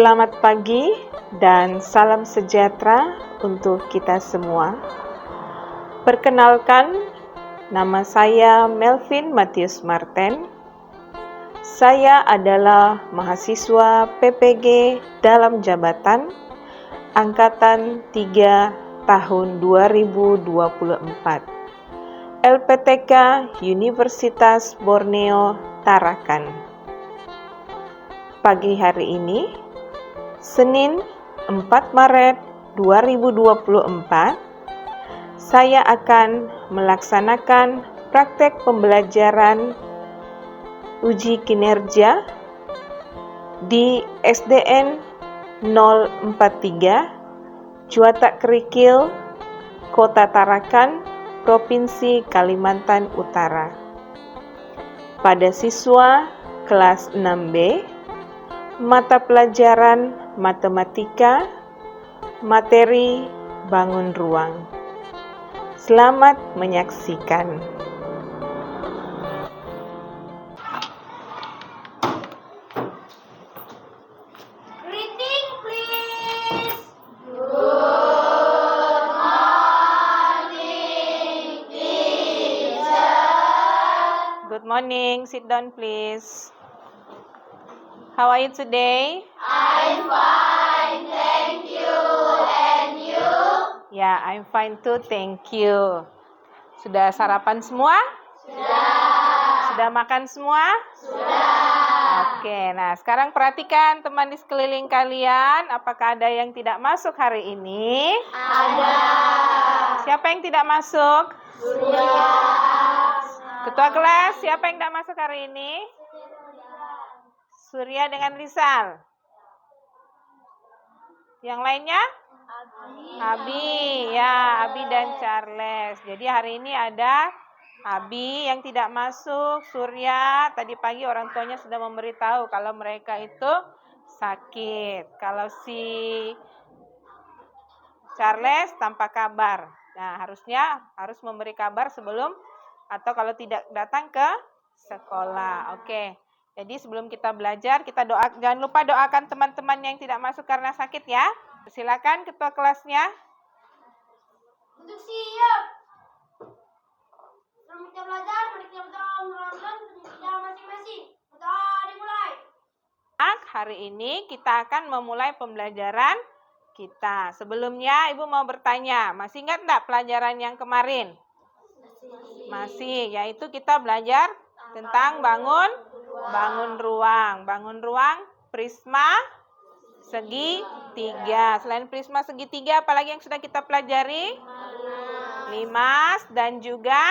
Selamat pagi dan salam sejahtera untuk kita semua. Perkenalkan, nama saya Melvin Matius Marten. Saya adalah mahasiswa PPG dalam jabatan Angkatan 3 tahun 2024. LPTK Universitas Borneo Tarakan. Pagi hari ini, Senin 4 Maret 2024, saya akan melaksanakan praktek pembelajaran uji kinerja di SDN 043 Cuatak Kerikil, Kota Tarakan, Provinsi Kalimantan Utara. Pada siswa kelas 6B, mata pelajaran matematika, materi bangun ruang. Selamat menyaksikan. Greeting, please. Good morning. Sit down, please. How are you today? I'm fine, thank you. And you? Ya, I'm fine too, thank you. Sudah sarapan semua? Sudah. Sudah makan semua? Sudah. Oke, nah sekarang perhatikan teman di sekeliling kalian. Apakah ada yang tidak masuk hari ini? Ada. Siapa yang tidak masuk? Surya. Ketua kelas, siapa yang tidak masuk hari ini? Surya dengan Rizal. Yang lainnya? Abi, ya, Abi dan Charles. Jadi hari ini ada Abi yang tidak masuk, Surya. Tadi pagi orang tuanya sudah memberitahu kalau mereka itu sakit. Kalau si Charles tanpa kabar. Nah, harus memberi kabar sebelum atau kalau tidak datang ke sekolah. Oke. Jadi sebelum kita belajar, kita jangan lupa doakan teman-teman yang tidak masuk karena sakit ya. Silakan ketua kelasnya. Untuk siap. Sebelum kita belajar, mari kita berdoa masing-masing. Berdoa dimulai. Hari ini kita akan memulai pembelajaran kita. Sebelumnya Ibu mau bertanya, masih ingat enggak pelajaran yang kemarin? Masih, yaitu kita belajar tentang bangun ruang. Bangun ruang prisma segitiga. Selain prisma segitiga, apalagi yang sudah kita pelajari? Limas dan juga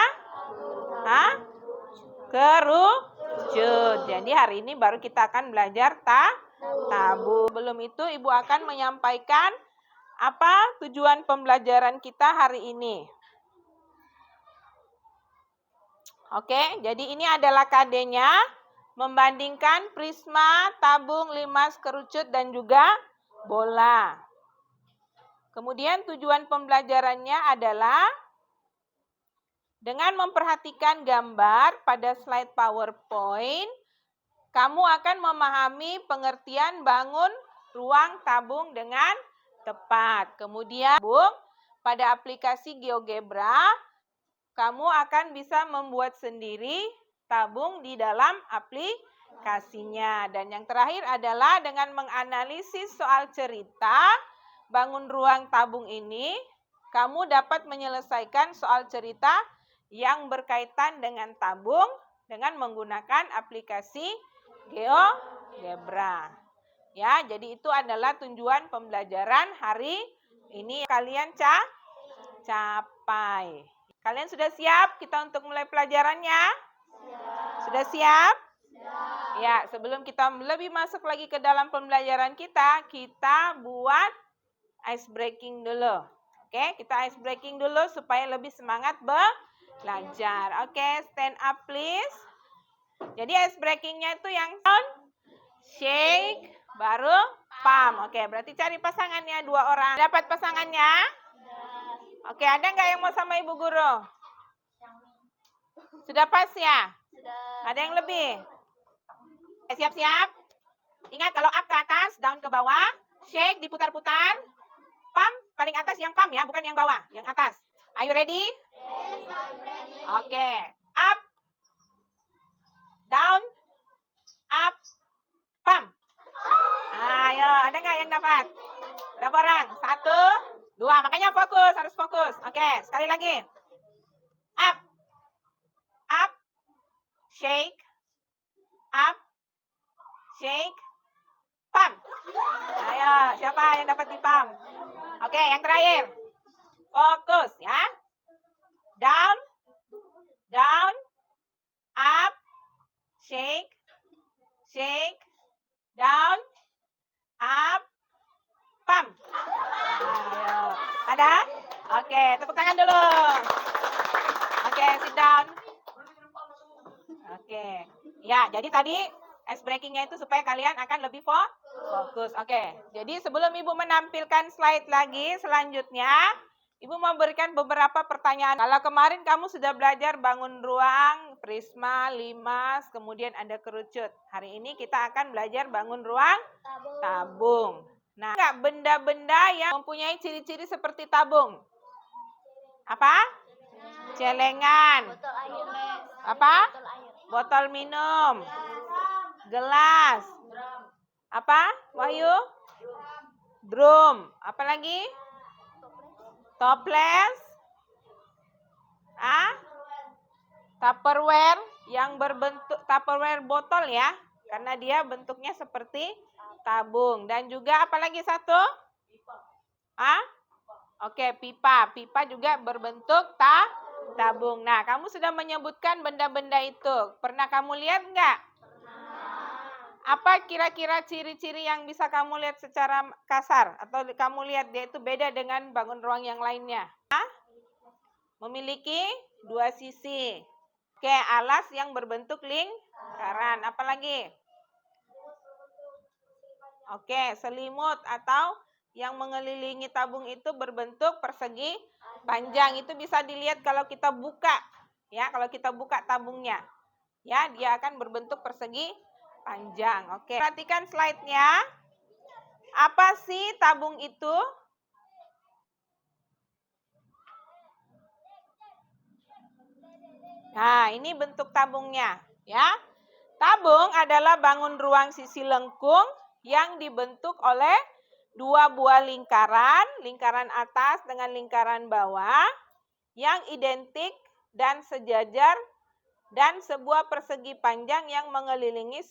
kerucut. Jadi hari ini baru kita akan belajar tabung. Sebelum itu Ibu akan menyampaikan apa tujuan pembelajaran kita hari ini. Oke, jadi ini adalah KD-nya, membandingkan prisma, tabung, limas, kerucut, dan juga bola. Kemudian tujuan pembelajarannya adalah dengan memperhatikan gambar pada slide PowerPoint, kamu akan memahami pengertian bangun ruang tabung dengan tepat. Kemudian pada aplikasi GeoGebra, kamu akan bisa membuat sendiri tabung di dalam aplikasinya. Dan yang terakhir adalah dengan menganalisis soal cerita bangun ruang tabung ini, kamu dapat menyelesaikan soal cerita yang berkaitan dengan tabung dengan menggunakan aplikasi GeoGebra. Ya, jadi itu adalah tujuan pembelajaran hari ini. Kalian capai. Kalian sudah siap kita untuk mulai pelajarannya? Sudah siap? Ya, sebelum kita lebih masuk lagi ke dalam pembelajaran kita buat ice breaking dulu. Oke, kita ice breaking dulu supaya lebih semangat belajar. Oke, stand up please. Jadi ice breakingnya itu yang shake, baru pump. Oke, berarti cari pasangannya 2 orang. Dapat pasangannya? Oke, ada nggak yang mau sama Ibu Guru? Sudah pas ya? Sudah. Ada yang lebih? Siap-siap? Ingat kalau up ke atas, down ke bawah. Shake, diputar-putar. Pump, paling atas yang pump ya, bukan yang bawah, yang atas. Are you ready? Oke. Up, down, up, pump. Ayo, ada nggak yang dapat? Berapa orang? 1, 2. Makanya fokus, harus fokus. Oke, sekali lagi. Up, up, shake, up, shake, pump. Ayo, siapa yang dapat di pump? Oke, yang terakhir. Fokus ya. Down, down, up, shake, shake, down, up, pump. Ayo. Ada? Oke, tepuk tangan dulu. Oke, sit down. Oke. Ya, jadi tadi ice breakingnya itu supaya kalian akan lebih fokus. Oke. Jadi sebelum Ibu menampilkan slide lagi selanjutnya, Ibu mau berikan beberapa pertanyaan. Kalau kemarin kamu sudah belajar bangun ruang, prisma, limas, kemudian ada kerucut. Hari ini kita akan belajar bangun ruang tabung. Nah, enggak benda-benda yang mempunyai ciri-ciri seperti tabung? Apa? Celengan. Botol air. Apa? Botol air. Botol minum. Gelas. Apa? Wahyu? Drum. Apa lagi? Toples. Tupperware yang berbentuk Tupperware botol ya. Karena dia bentuknya seperti tabung. Dan juga apa lagi satu? Oke, pipa. Pipa juga berbentuk tabung. Nah, kamu sudah menyebutkan benda-benda itu. Pernah kamu lihat enggak? Apa kira-kira ciri-ciri yang bisa kamu lihat secara kasar? Atau kamu lihat dia itu beda dengan bangun ruang yang lainnya? Memiliki 2 sisi. Oke, alas yang berbentuk lingkaran. Apa lagi? Oke, selimut atau yang mengelilingi tabung itu berbentuk persegi panjang. Itu bisa dilihat kalau kita buka. Ya, kalau kita buka tabungnya. Ya, dia akan berbentuk persegi panjang. Oke, perhatikan slide-nya. Apa sih tabung itu? Nah, ini bentuk tabungnya, ya. Tabung adalah bangun ruang sisi lengkung yang dibentuk oleh 2 buah lingkaran, lingkaran atas dengan lingkaran bawah, yang identik dan sejajar, dan sebuah persegi panjang yang mengelilingi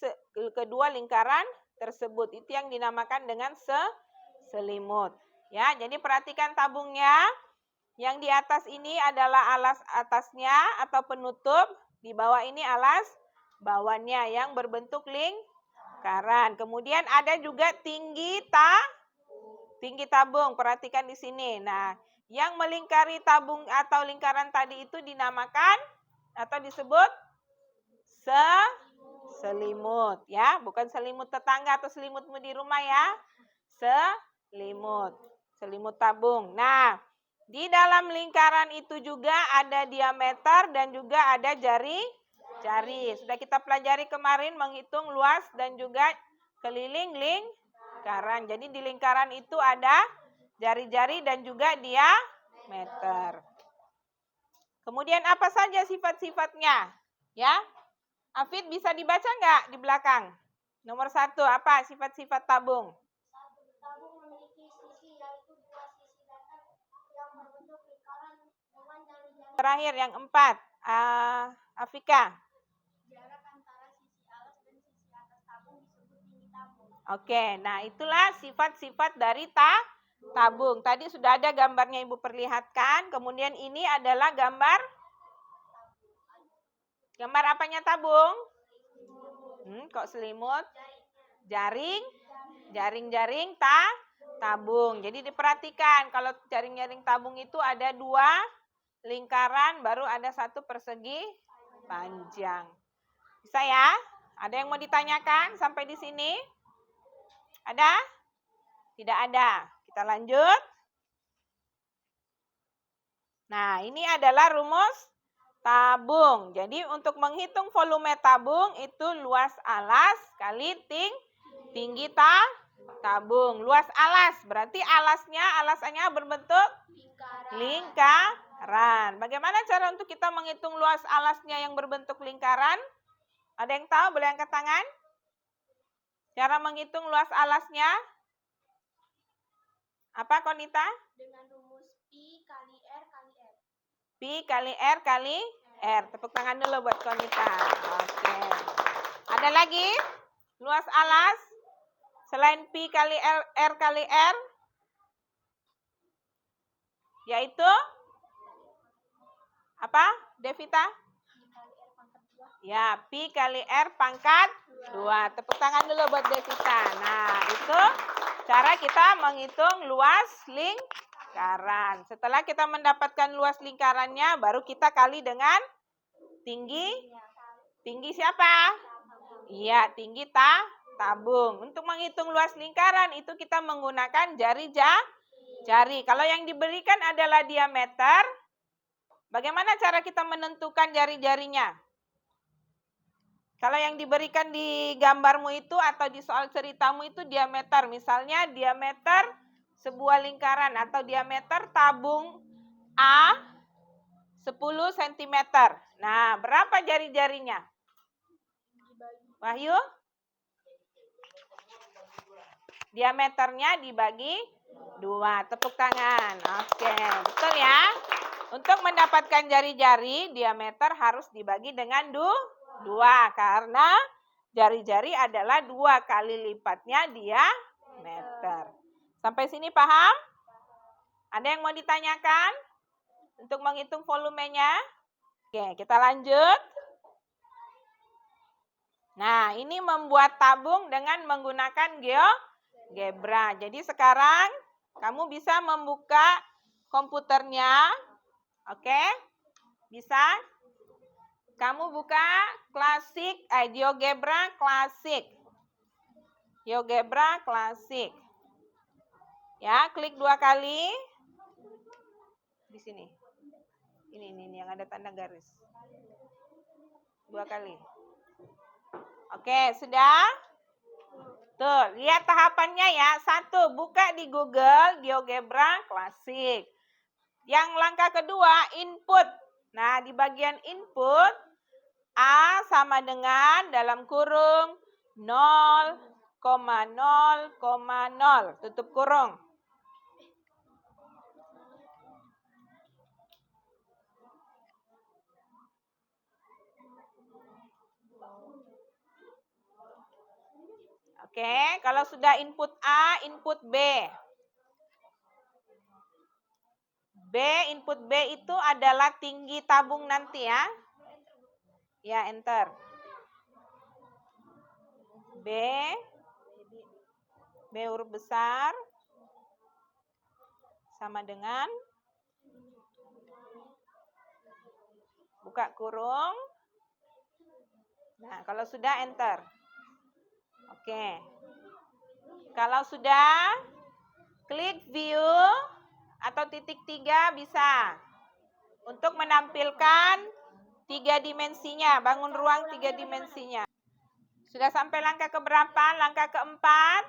kedua lingkaran tersebut. Itu yang dinamakan dengan selimut. Ya, jadi perhatikan tabungnya. Yang di atas ini adalah alas atasnya atau penutup. Di bawah ini alas bawahnya yang berbentuk lingkaran. Kemudian ada juga tinggi tabung. Perhatikan di sini. Nah, yang melingkari tabung atau lingkaran tadi itu dinamakan atau disebut selimut ya, bukan selimut tetangga atau selimutmu di rumah ya. Selimut tabung. Nah, di dalam lingkaran itu juga ada diameter dan juga ada jari. Sudah kita pelajari kemarin menghitung luas dan juga keliling lingkaran. Jadi di lingkaran itu ada jari-jari dan juga diameter. Kemudian apa saja sifat-sifatnya? Ya, Afid bisa dibaca nggak di belakang? Nomor 1, apa sifat-sifat tabung? Tabung memiliki sisi, yaitu 2 sisi datar yang berbentuk lingkaran dengan jari-jari. Terakhir yang 4, Afika. Jarak antara sisi alas dan sisi atas tabung disebut tinggi tabung. Oke, nah itulah sifat-sifat dari tabung. Tadi sudah ada gambarnya Ibu perlihatkan. Kemudian ini adalah gambar apanya tabung? Kok selimut? Jaring-jaring tabung. Jadi diperhatikan kalau jaring-jaring tabung itu ada 2 lingkaran, baru ada 1 persegi panjang. Bisa ya? Ada yang mau ditanyakan sampai di sini? Ada? Tidak ada. Kita lanjut. Nah, ini adalah rumus tabung. Jadi untuk menghitung volume tabung itu luas alas kali tinggi tabung. Luas alas, berarti alasannya berbentuk lingkaran. Bagaimana cara untuk kita menghitung luas alasnya yang berbentuk lingkaran? Ada yang tahu? Boleh angkat tangan? Cara menghitung luas alasnya? Apa, Konita? Dengan rumus Pi kali R kali R. Pi kali R kali R. Tepuk tangan dulu buat Konita. Oke. Ada lagi? Luas alas? Selain Pi kali R kali R? Yaitu? Apa, Devita? Ya, Pi kali R pangkat 2. Tepuk tangan dulu buat Devita. Nah, itu cara kita menghitung luas lingkaran. Setelah kita mendapatkan luas lingkarannya, baru kita kali dengan tinggi. Tinggi siapa? Iya, tinggi tabung. Untuk menghitung luas lingkaran, itu kita menggunakan jari. Kalau yang diberikan adalah diameter, bagaimana cara kita menentukan jari-jarinya? Kalau yang diberikan di gambarmu itu atau di soal ceritamu itu diameter. Misalnya diameter sebuah lingkaran atau diameter tabung A 10 cm. Nah, berapa jari-jarinya? Wahyu? Diameternya dibagi 2. Tepuk tangan. Oke, betul ya. Untuk mendapatkan jari-jari, diameter harus dibagi dengan 2 karena jari-jari adalah 2 kali lipatnya diameter. Sampai sini paham? Ada yang mau ditanyakan untuk menghitung volumenya? Oke, kita lanjut. Nah, ini membuat tabung dengan menggunakan GeoGebra. Jadi sekarang kamu bisa membuka komputernya. Oke? Bisa? Kamu buka GeoGebra Classic. GeoGebra Classic. Ya, klik 2 kali. Di sini. Ini yang ada tanda garis. 2 kali. Oke, sudah? Tuh, lihat tahapannya ya. 1, buka di Google GeoGebra Classic. Yang langkah kedua, input. Nah, di bagian input, A sama dengan dalam kurung 0,0,0. Tutup kurung. Oke, kalau sudah input A, input B. Input B itu adalah tinggi tabung nanti ya. Ya, enter. B huruf besar sama dengan buka kurung. Nah, kalau sudah enter. Oke. Kalau sudah klik view atau titik 3 bisa. Untuk menampilkan 3 dimensinya, bangun ruang 3 dimensinya. Sudah sampai langkah keberapa? Langkah keempat.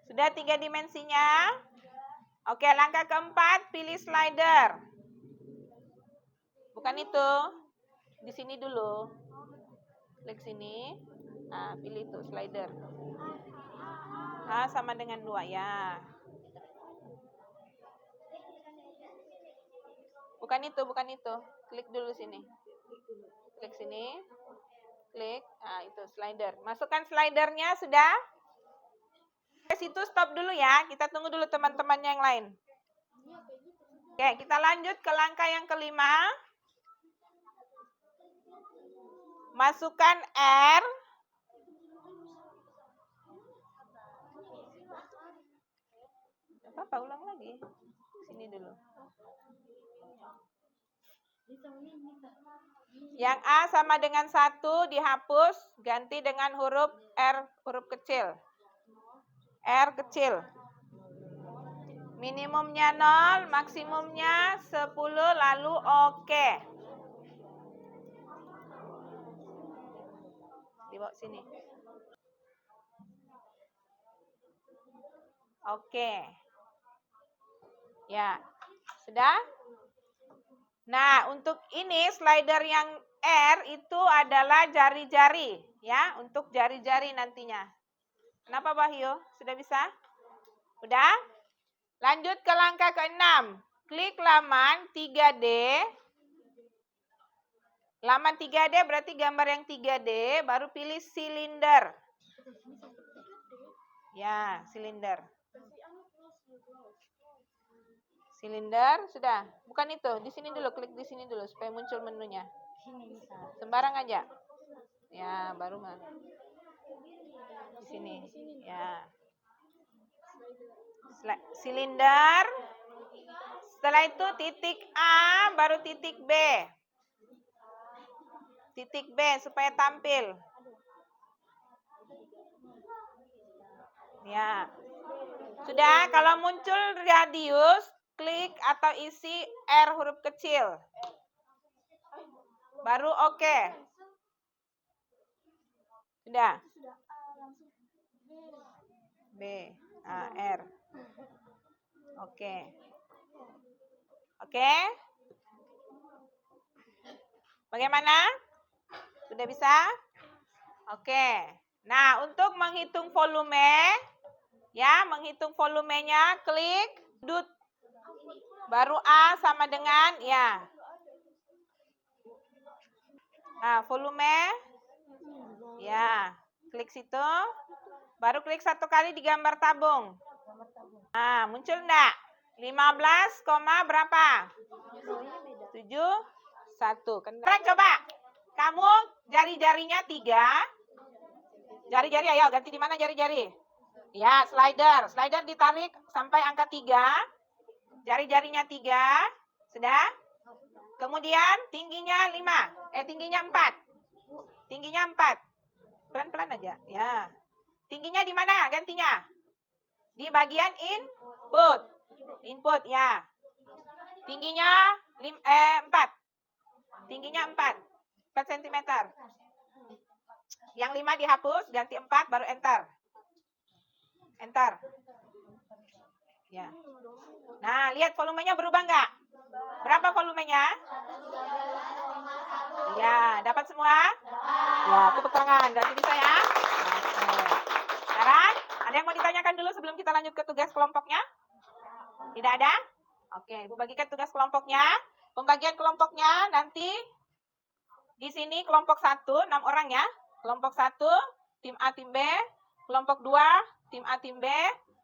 Sudah 3 dimensinya? Oke, langkah keempat, pilih slider. Bukan itu. Di sini dulu. Klik sini. Nah, pilih itu, slider. A sama dengan 2, ya. Bukan itu. Klik dulu sini. Klik sini. Klik. Nah, itu slider. Masukkan slidernya, sudah? Ke situ stop dulu ya. Kita tunggu dulu teman-teman yang lain. Oke, kita lanjut ke langkah yang kelima. Masukkan R. Apa, ulang lagi. Sini dulu. Yang A sama dengan 1 dihapus, ganti dengan huruf R, huruf kecil. R kecil. Minimumnya 0, maksimumnya 10, lalu oke. Dibawa sini. Oke. Ya, sudah? Nah, untuk ini slider yang R itu adalah jari-jari, ya, untuk jari-jari nantinya. Kenapa Wahyu? Sudah bisa? Udah? Lanjut ke langkah ke-6. Klik laman 3D. Laman 3D berarti gambar yang 3D, baru pilih silinder. Ya, silinder. Silinder, sudah. Bukan itu, di sini dulu, klik di sini dulu supaya muncul menunya. Sembarang aja. Ya, baru di sini. Ya. Silinder. Setelah itu titik A, baru titik B. Titik B supaya tampil. Ya. Sudah, kalau muncul radius, klik atau isi R huruf kecil. Baru oke. Sudah. B, A, R. Oke. Oke. Bagaimana? Sudah bisa? Oke. Nah, untuk menghitung volume, ya, menghitung volumenya, klik dut. Baru A sama dengan, ya. Nah, volume. Ya, klik situ. Baru klik satu kali di gambar tabung. Nah, muncul enggak? 15, berapa? 7, 1. Sekarang coba. Kamu jari-jarinya 3. Jari-jari, ayo ganti di mana jari-jari? Ya, slider. Slider ditarik sampai angka 3. Jari-jarinya 3. Sudah? Kemudian tingginya 5. Tingginya 4. Tingginya 4. Pelan-pelan aja. Ya. Tingginya di mana gantinya? Di bagian input. Input, ya. Tingginya 4. Tingginya 4. 4 cm. Yang 5 dihapus, ganti 4, baru enter. Enter. Ya. Nah, lihat volumenya berubah nggak? Berapa volumenya? Ya, dapat semua? Ya, tepuk tangan. Ganti bisa ya? Oke. Sekarang, ada yang mau ditanyakan dulu sebelum kita lanjut ke tugas kelompoknya? Tidak ada? Oke, Ibu bagikan tugas kelompoknya. Pembagian kelompoknya nanti di sini kelompok 1, 6 orang ya. Kelompok 1, tim A, tim B. Kelompok 2, tim A, tim B.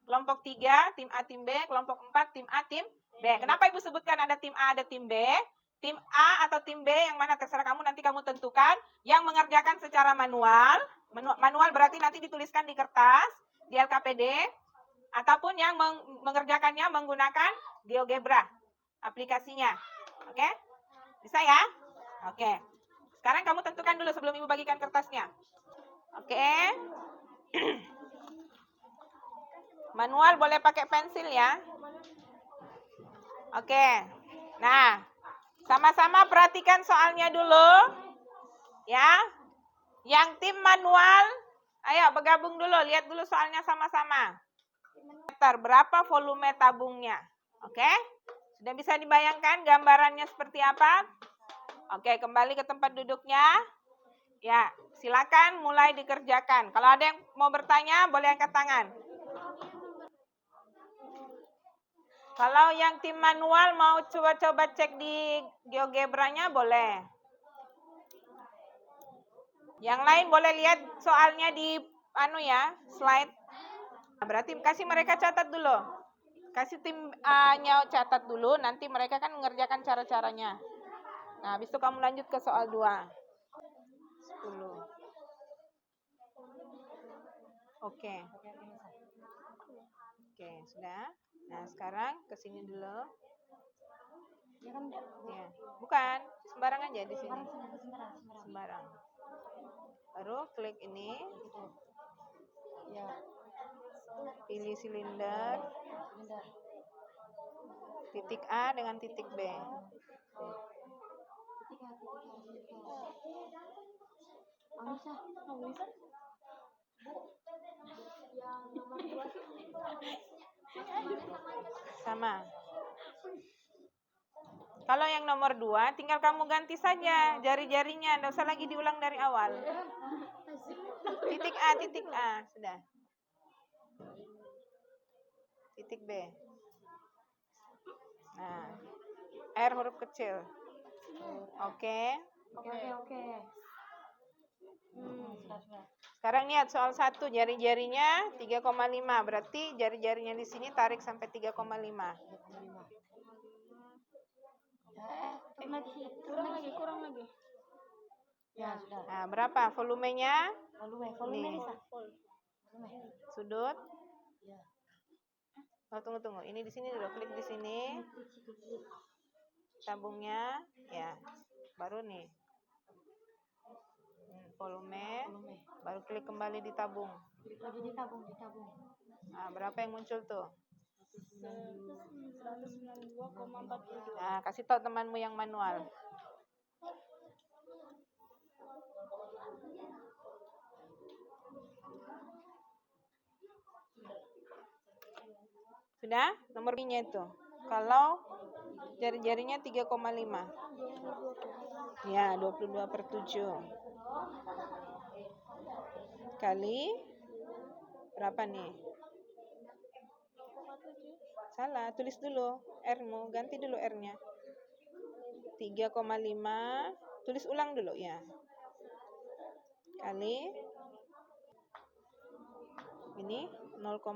Kelompok 3, tim A, tim B. Kelompok 4, tim A, tim B. Kenapa Ibu sebutkan ada tim A, ada tim B? Tim A atau tim B yang mana terserah kamu, nanti kamu tentukan. Yang mengerjakan secara manual. Manual berarti nanti dituliskan di kertas, di LKPD. Ataupun yang mengerjakannya menggunakan GeoGebra aplikasinya. Oke? Bisa ya? Oke. Sekarang kamu tentukan dulu sebelum Ibu bagikan kertasnya. Oke. Manual boleh pakai pensil ya. Oke. Nah, sama-sama perhatikan soalnya dulu. Ya. Yang tim manual, ayo bergabung dulu, lihat dulu soalnya sama-sama. Berapa volume tabungnya? Oke? Sudah bisa dibayangkan gambarannya seperti apa? Oke, kembali ke tempat duduknya. Ya, silakan mulai dikerjakan. Kalau ada yang mau bertanya, boleh angkat tangan. Kalau yang tim manual mau coba-coba cek di GeoGebra-nya, boleh. Yang lain boleh lihat soalnya di slide. Berarti kasih mereka catat dulu. Kasih tim A-nya catat dulu, nanti mereka kan mengerjakan cara-caranya. Nah, habis itu kamu lanjut ke soal 2. 10. Oke. Oke, sudah. Nah, sekarang ke sini dulu. Ya, bukan, sembarang aja di sini. Sembarang. Baru klik ini. Ya. Pilih silinder. Titik A dengan titik B. Sama. Kalau yang nomor 2, tinggal kamu ganti saja jari-jarinya, nggak usah lagi diulang dari awal. Titik A, sudah. Titik B. Nah, R huruf kecil. Oke. Sekarang lihat soal 1, jari-jarinya 3,5. Berarti jari-jarinya di sini tarik sampai 3,5. Kurang lagi. Ya, sudah. Nah, berapa volumenya? Volume Nih. Sudut. Oh, tunggu. Ini di sini dulu, klik di sini. Tabungnya, ya. Baru nih. Volume. Baru klik kembali di tabung. Lagi di tabung. Nah, berapa yang muncul tuh? 192,42. Nah, kasih tahu temanmu yang manual. Sudah? Nomor B-nya itu. Kalau jari-jarinya 3,5. Ya, 22/7. Kali berapa nih? Salah, tulis dulu R-mu, ganti dulu R-nya. 3,5, tulis ulang dulu ya. Kali ini 0,5.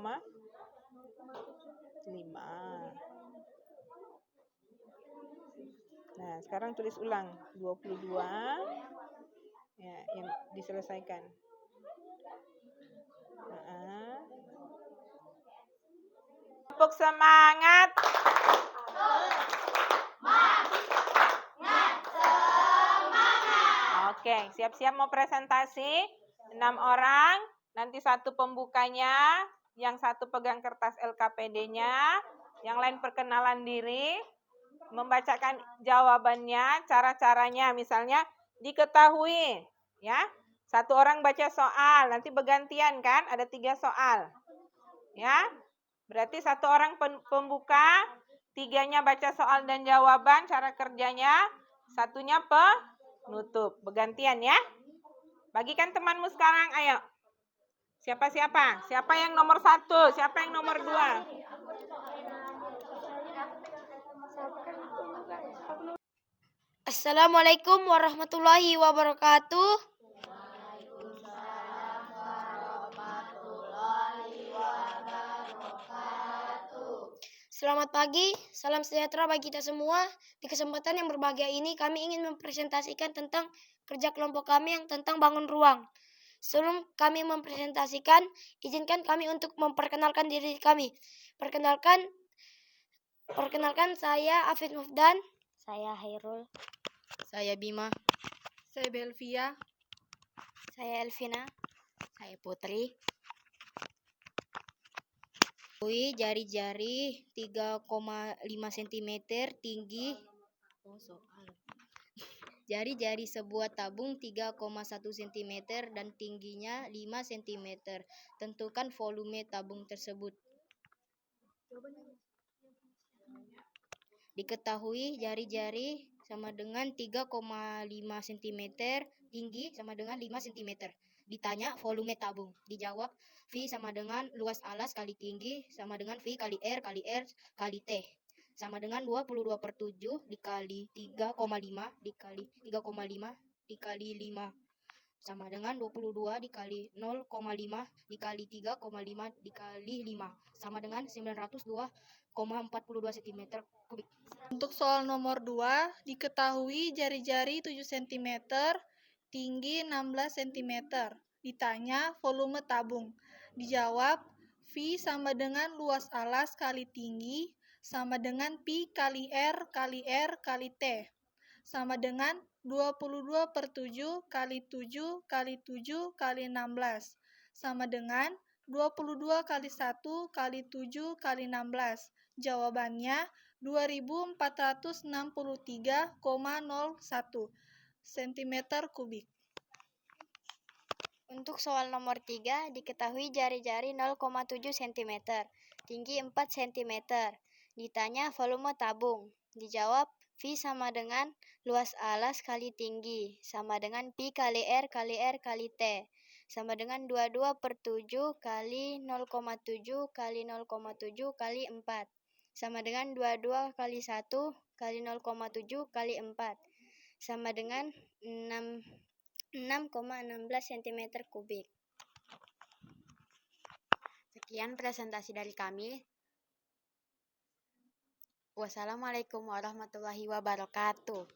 Nah, sekarang tulis ulang 22. Ya, yang diselesaikan. Tepuk semangat. Oke, siap-siap mau presentasi. 6 orang, nanti 1 pembukanya, yang 1 pegang kertas LKPD-nya, yang lain perkenalan diri, membacakan jawabannya, cara-caranya, misalnya diketahui, ya. 1 orang baca soal, nanti bergantian kan, ada 3 soal. Ya. Berarti 1 orang pembuka, 3-nya baca soal dan jawaban, cara kerjanya, 1-nya penutup. Bergantian ya. Bagikan temanmu sekarang, ayo. Siapa? Siapa yang nomor 1? Siapa yang nomor 2? Assalamualaikum warahmatullahi wabarakatuh. Selamat pagi, salam sejahtera bagi kita semua. Di kesempatan yang berbahagia ini kami ingin mempresentasikan tentang kerja kelompok kami yang tentang bangun ruang. Sebelum kami mempresentasikan, izinkan kami untuk memperkenalkan diri kami. Perkenalkan saya Afid Mufdan. Saya Hairul. Saya Bima. Saya Belvia. Saya Elvina. Saya Putri. Jari-jari 3,5 cm tinggi. Jari-jari sebuah tabung 3,1 cm dan tingginya 5 cm. Tentukan volume tabung tersebut. Diketahui jari-jari sama dengan 3,5 cm, tinggi sama dengan 5 cm. Ditanya volume tabung, dijawab V sama dengan luas alas kali tinggi sama dengan V kali R kali T. Sama dengan 22/7 dikali 3,5 dikali 3,5 dikali 5. Sama dengan 22 dikali 0,5 dikali 3,5 dikali 5. Sama dengan 902,42 cm kubik. Untuk soal nomor 2, diketahui jari-jari 7 cm, tinggi 16 cm. Ditanya volume tabung. Dijawab V sama dengan luas alas kali tinggi sama dengan Pi kali R kali T. Sama dengan 22/7 kali 7 kali 7 kali 16. Sama dengan 22 kali 1 kali 7 kali 16. Jawabannya 2463,01 cm kubik. Untuk soal nomor 3, diketahui jari-jari 0,7 cm. tinggi 4 cm. Ditanya volume tabung. Dijawab V sama dengan luas alas kali tinggi, sama dengan Pi kali R kali T, sama dengan 22/7 kali 0,7 kali 0,7 kali 4, sama dengan 22 kali 1 kali 0,7 kali 4, sama dengan 6,16 cm kubik. Sekian presentasi dari kami. Wassalamualaikum warahmatullahi wabarakatuh.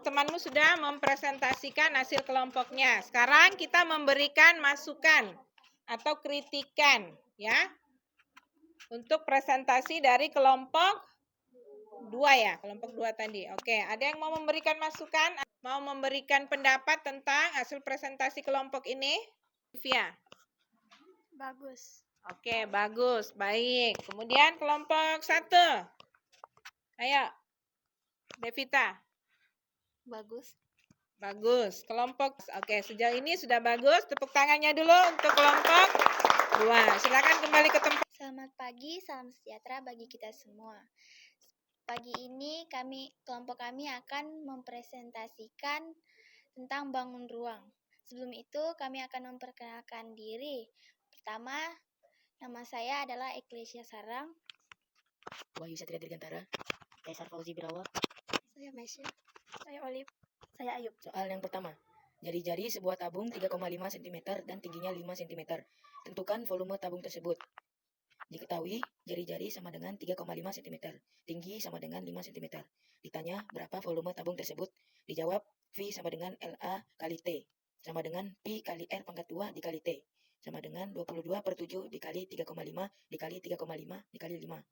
Temanmu sudah mempresentasikan hasil kelompoknya. Sekarang kita memberikan masukan atau kritikan ya. Untuk presentasi dari kelompok 2 ya, kelompok 2 tadi. Oke, ada yang mau memberikan masukan, mau memberikan pendapat tentang hasil presentasi kelompok ini? Via. Bagus. Oke, bagus, baik. Kemudian kelompok 1. Ayo, Devita. Bagus. Bagus. Kelompok, oke, sejauh ini sudah bagus. Tepuk tangannya dulu untuk kelompok 2. Silakan kembali ke tempat. Selamat pagi, salam sejahtera bagi kita semua. Pagi ini kelompok kami akan mempresentasikan tentang bangun ruang. Sebelum itu kami akan memperkenalkan diri. Pertama, nama saya adalah Eklesia Sarang. Wahyu Satria Dirgantara. Kaisar Fauzi Birawa. Saya Mesya. Saya Olive. Saya Ayub. Soal yang pertama. Jari-jari sebuah tabung 3,5 cm dan tingginya 5 cm. Tentukan volume tabung tersebut. Diketahui jari-jari sama dengan 3,5 cm, tinggi sama dengan 5 cm. Ditanya berapa volume tabung tersebut? Dijawab V sama dengan LA kali T, sama dengan Pi kali R pangkat 2 dikali T, sama dengan 22/7 dikali 3,5 dikali 3,5 dikali 5,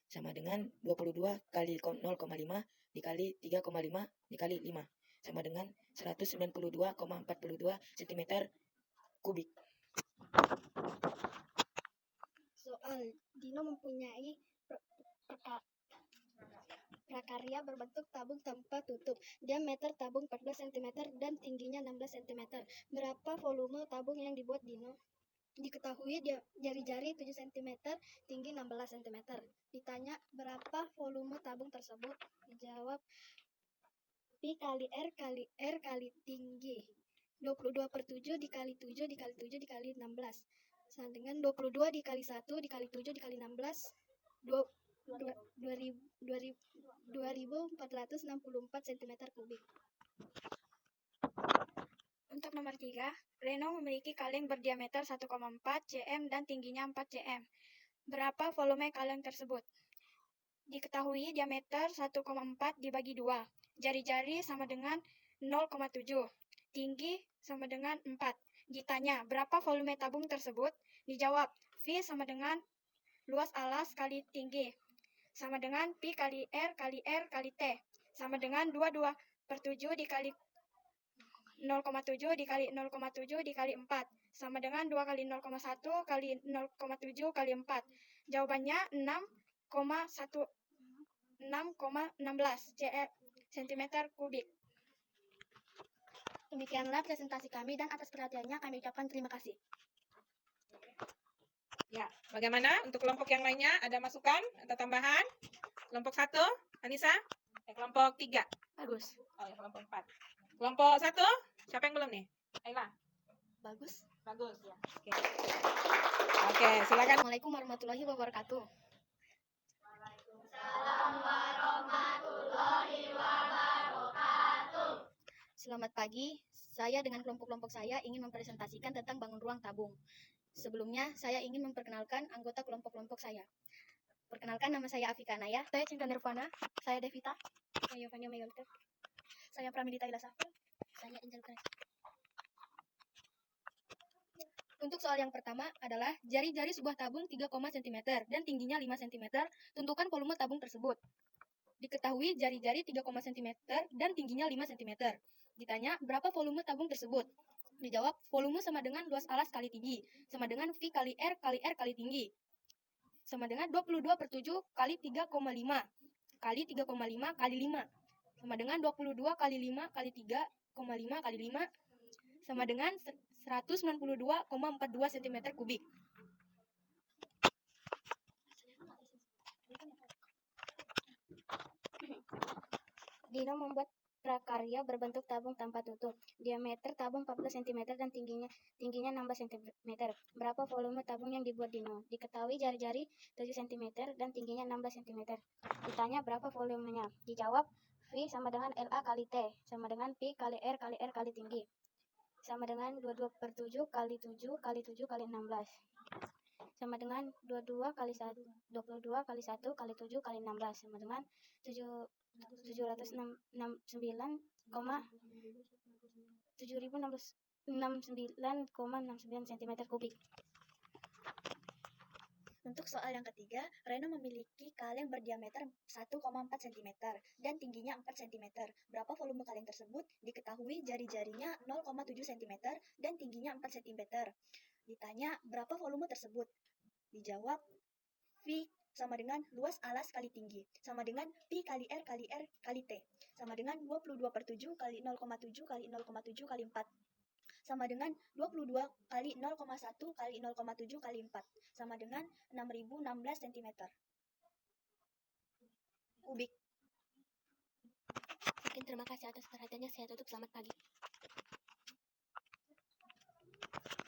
sama dengan 22 kali 0,5 dikali 3,5 dikali 5, sama dengan 192,42 cm kubik. Soal Dino mempunyai prakarya berbentuk tabung tanpa tutup. Diameter tabung 14 cm dan tingginya 16 cm. Berapa volume tabung yang dibuat Dino? Diketahui jari-jari 7 cm, tinggi 16 cm. Ditanya berapa volume tabung tersebut? Dijawab Pi kali R kali tinggi. 22/7 dikali 7 dikali 7 dikali 16. Sama dengan 22 dikali 1 dikali 7 dikali 16. 2464 cm kubik. Untuk nomor 3, Reno memiliki kaleng berdiameter 1,4 cm dan tingginya 4 cm. Berapa volume kaleng tersebut? Diketahui diameter 1,4 dibagi 2. Jari-jari sama dengan 0,7. Tinggi sama dengan 4. Ditanya berapa volume tabung tersebut? Dijawab V sama dengan luas alas kali tinggi, sama dengan Pi kali R kali T, sama dengan 22/7 dikali 0,7 dikali 0,7 dikali 4, sama dengan 2 kali 0,1 kali 0,7 kali 4. Jawabannya 6,16 cm kubik. Demikianlah presentasi kami dan atas perhatiannya kami ucapkan terima kasih. Ya, bagaimana untuk kelompok yang lainnya? Ada masukan atau tambahan? Kelompok 1, Anissa? Kelompok 3? Bagus. Oh ya, kelompok 4. Kelompok 1, siapa yang belum nih? Ayla? Bagus. Bagus ya. Oke, silakan. Assalamualaikum warahmatullahi wabarakatuh. Selamat pagi, saya dengan kelompok-kelompok saya ingin mempresentasikan tentang bangun ruang tabung. Sebelumnya, saya ingin memperkenalkan anggota kelompok-kelompok saya. Perkenalkan, nama saya Afika Naya, saya Cinta Nirvana, saya Devita, saya Yovania Mayolita, saya Pramidita Ilasafel, saya Angel Kres. Untuk soal yang pertama adalah jari-jari sebuah tabung 3, cm dan tingginya 5 cm, tentukan volume tabung tersebut. Diketahui jari-jari 3, cm dan tingginya 5 cm. Ditanya berapa volume tabung tersebut? Dijawab volume sama dengan luas alas kali tinggi, sama dengan V kali R kali tinggi, sama dengan 22/7 kali 3,5 kali 3,5 kali 5, sama dengan 22 kali 5 kali 3,5 kali 5, sama dengan 192,42 cm kubik. Dino membuat prakarya berbentuk tabung tanpa tutup. Diameter tabung 14 cm dan tingginya 16 cm. Berapa volume tabung yang dibuat Dino? Diketahui jari-jari 7 cm dan tingginya 16 cm. Ditanya berapa volumenya? Dijawab V sama dengan LA kali T sama dengan Pi kali R kali tinggi. Sama dengan 22/7 kali 7 kali 7 kali 16. Sama dengan 22 kali 1 kali 1 kali 7 kali 16 sama dengan 769,69 cm kubik. Untuk soal yang ketiga, Reno memiliki kaleng berdiameter 1,4 cm dan tingginya 4 cm. Berapa volume kaleng tersebut? Diketahui jari-jarinya 0,7 cm dan tingginya 4 cm. Ditanya berapa volume tersebut? Dijawab V sama dengan luas alas kali tinggi, sama dengan Pi kali R kali T, sama dengan 22/7 kali 0,7 kali 0,7 kali 4, sama dengan 22 kali 0,1 kali 0,7 kali 4, sama dengan 6016 cm kubik. Mungkin terima kasih atas perhatiannya, saya tutup, selamat pagi.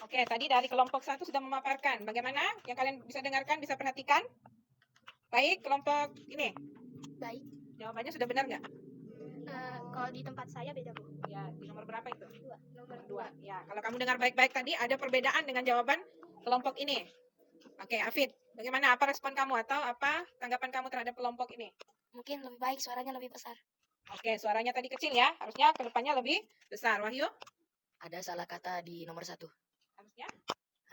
Oke, tadi dari kelompok 1 sudah memaparkan. Bagaimana yang kalian bisa dengarkan, bisa perhatikan? Baik, kelompok ini. Baik. Jawabannya sudah benar nggak? Kalau di tempat saya beda, Bu. Ya, di nomor berapa itu? Nomor 2. Ya, kalau kamu dengar baik-baik tadi ada perbedaan dengan jawaban kelompok ini. Oke, Afid, bagaimana? Apa respon kamu atau apa tanggapan kamu terhadap kelompok ini? Mungkin lebih baik, suaranya lebih besar. Oke, suaranya tadi kecil ya. Harusnya ke depannya lebih besar. Wahyu? Ada salah kata di nomor 1.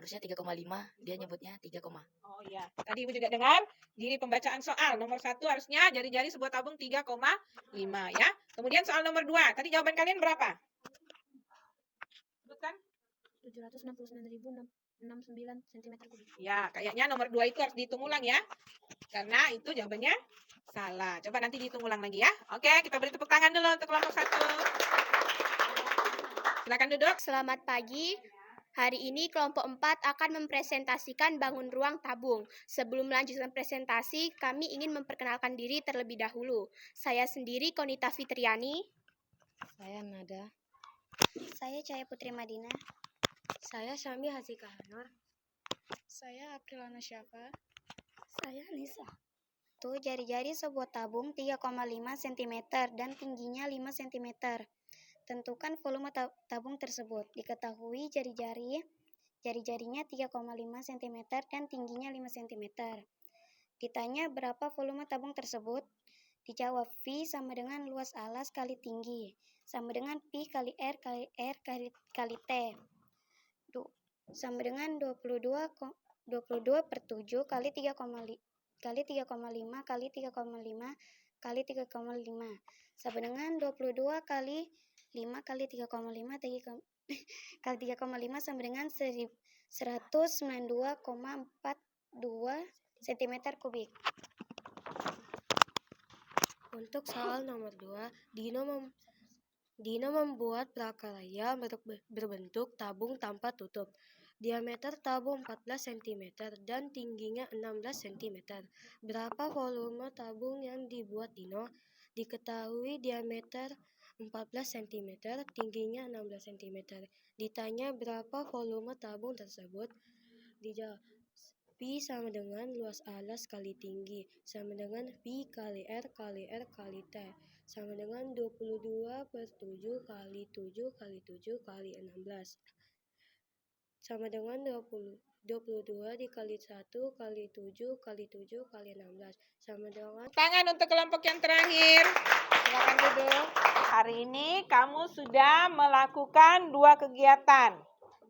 Harusnya? 3,5, dia nyebutnya 3, Oh iya. Tadi Ibu juga dengar di pembacaan soal nomor 1 harusnya jari-jari sebuah tabung 3,5 ya. Kemudian soal nomor 2. Tadi jawaban kalian berapa? Sebutkan. 769,69 cm kubik. Ya, kayaknya nomor 2 itu harus dihitung ulang ya. Karena itu jawabannya salah. Coba nanti dihitung ulang lagi ya. Oke, kita beri tepuk tangan dulu untuk kelompok 1. Silakan duduk. Selamat pagi. Hari ini kelompok 4 akan mempresentasikan bangun ruang tabung. Sebelum melanjutkan presentasi, kami ingin memperkenalkan diri terlebih dahulu. Saya sendiri Konita Fitriani. Saya Nada. Saya Cahaya Putri Madinah. Saya Syami Hazika Hanor. Saya Aprilana Syafa. Saya Nisa. Tuh jari-jari sebuah tabung 3,5 cm dan tingginya 5 cm. Tentukan volume tabung tersebut. Diketahui jari-jarinya 3,5 cm dan tingginya 5 cm. Ditanya berapa volume tabung tersebut? Dijawab V sama dengan luas alas kali tinggi, sama dengan Pi kali R kali T. Sama dengan 22/7 kali 3,5 kali 3,5 kali 3,5 kali 3,5 sama dengan 22 kali 5 kali 3,5 kali 3,5 sama dengan 192,42 cm kubik. Untuk soal nomor 2, Dino membuat prakarya berbentuk tabung tanpa tutup. Diameter tabung 14 cm dan tingginya 16 cm. Berapa volume tabung yang dibuat Dino? Diketahui diameter 14 cm, tingginya 16 cm. Ditanya berapa volume tabung tersebut? Dijawab Pi sama dengan luas alas kali tinggi, sama dengan Pi kali R kali T, sama dengan 22/7 kali 7 kali 7 kali 16, sama dengan 22 dikali 1 kali 7 kali 7 kali 16, sama dengan... Tangan untuk kelompok yang terakhir. Silakan duduk. Hari ini kamu sudah melakukan 2 kegiatan.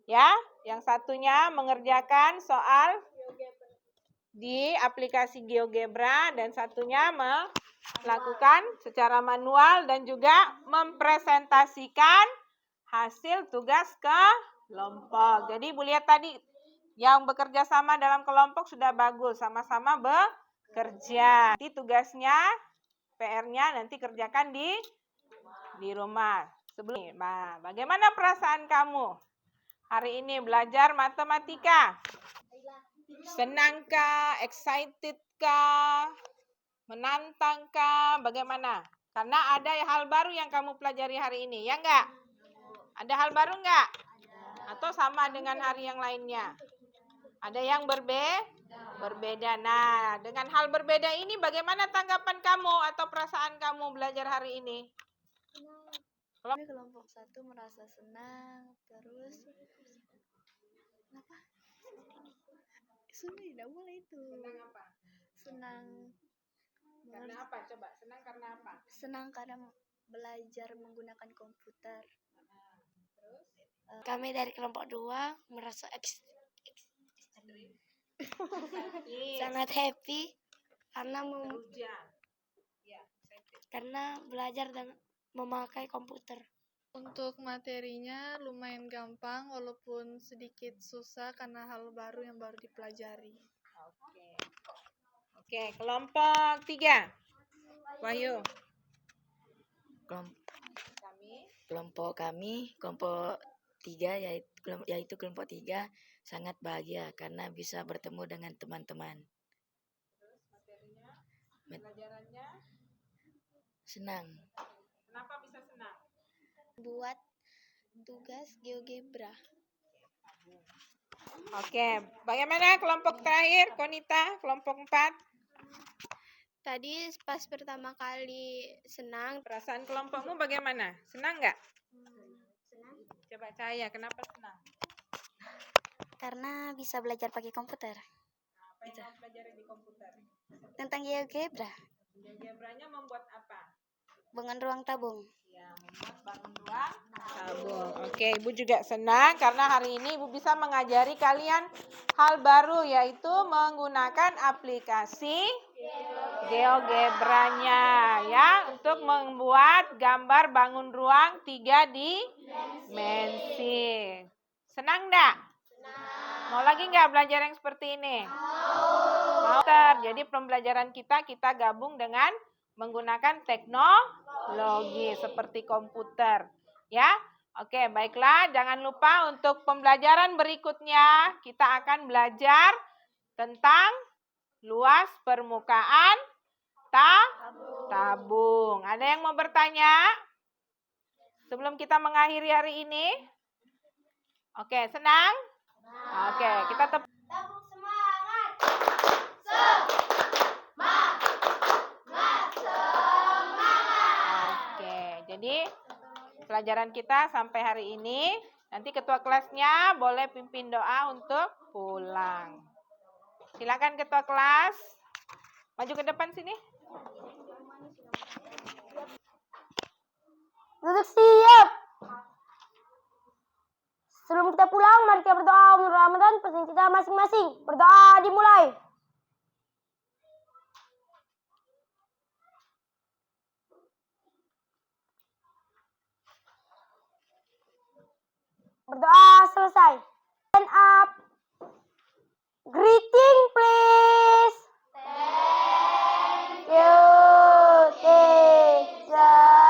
Ya, yang satunya mengerjakan soal di aplikasi GeoGebra dan satunya melakukan secara manual dan juga mempresentasikan hasil tugas kelompok. Jadi Ibu lihat tadi yang bekerja sama dalam kelompok sudah bagus, sama-sama bekerja. Nanti tugasnya, PR-nya nanti kerjakan di rumah. Nah, bagaimana perasaan kamu hari ini belajar matematika? Senangkah? Excitedkah? Menantangkah? Bagaimana? Karena ada hal baru yang kamu pelajari hari ini, ya enggak? Ada hal baru enggak? Atau sama dengan hari yang lainnya? Ada yang berbeda. Nah, dengan hal berbeda ini bagaimana tanggapan kamu atau perasaan kamu belajar hari ini? Kami kelompok 1 merasa senang, terus apa? Sudah tidak mulai itu. Senang apa? Senang Karena apa? Coba, senang karena apa? senang karena belajar menggunakan komputer. Kami dari kelompok 2 merasa sangat happy karena karena belajar dan memakai komputer. Untuk materinya lumayan gampang walaupun sedikit susah karena hal baru yang baru dipelajari. Oke, kelompok 3. Wahyu. Kelompok kami, kelompok 3 yaitu kelompok 3 sangat bahagia karena bisa bertemu dengan teman-teman. Pelajarannya Senang. kenapa bisa senang? Buat tugas GeoGebra. Oke, bagaimana kelompok terakhir, Konita, kelompok 4? Tadi pas pertama kali senang, Perasaan kelompokmu bagaimana? Senang nggak? Senang. Coba Cahaya, kenapa senang? Karena bisa belajar pakai komputer. Apa yang kamu pelajari di komputer? Tentang GeoGebra, GeoGebra-nya membuat apa? bangun ruang tabung. Ya, membuat bangun ruang tabung. Oke, Ibu juga senang karena hari ini Ibu bisa mengajari kalian hal baru, yaitu menggunakan aplikasi GeoGebra-nya ya untuk membuat gambar bangun ruang 3 dimensi. Senang enggak? Mau lagi enggak belajar yang seperti ini? Mau. Jadi pembelajaran kita gabung dengan menggunakan teknologi seperti komputer. Ya, oke, baiklah. Jangan lupa untuk pembelajaran berikutnya kita akan belajar tentang luas permukaan tabung. Ada yang mau bertanya? Sebelum kita mengakhiri hari ini? Oke, senang? Oke, kita Tabung semangat! Oke, jadi pelajaran kita sampai hari ini. Nanti ketua kelasnya boleh pimpin doa untuk pulang. Silakan ketua kelas. Maju ke depan sini. Duduk siap! Sebelum kita pulang, mari kita berdoa menurut Ramadan pesan kita masing-masing. Berdoa dimulai. Berdoa selesai. Stand up. Greeting please. Thank you, teacher.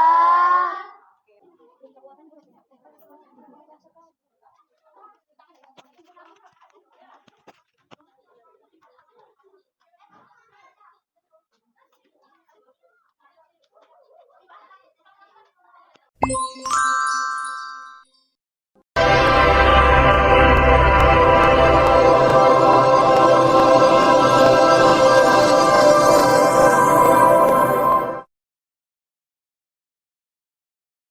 Thank you.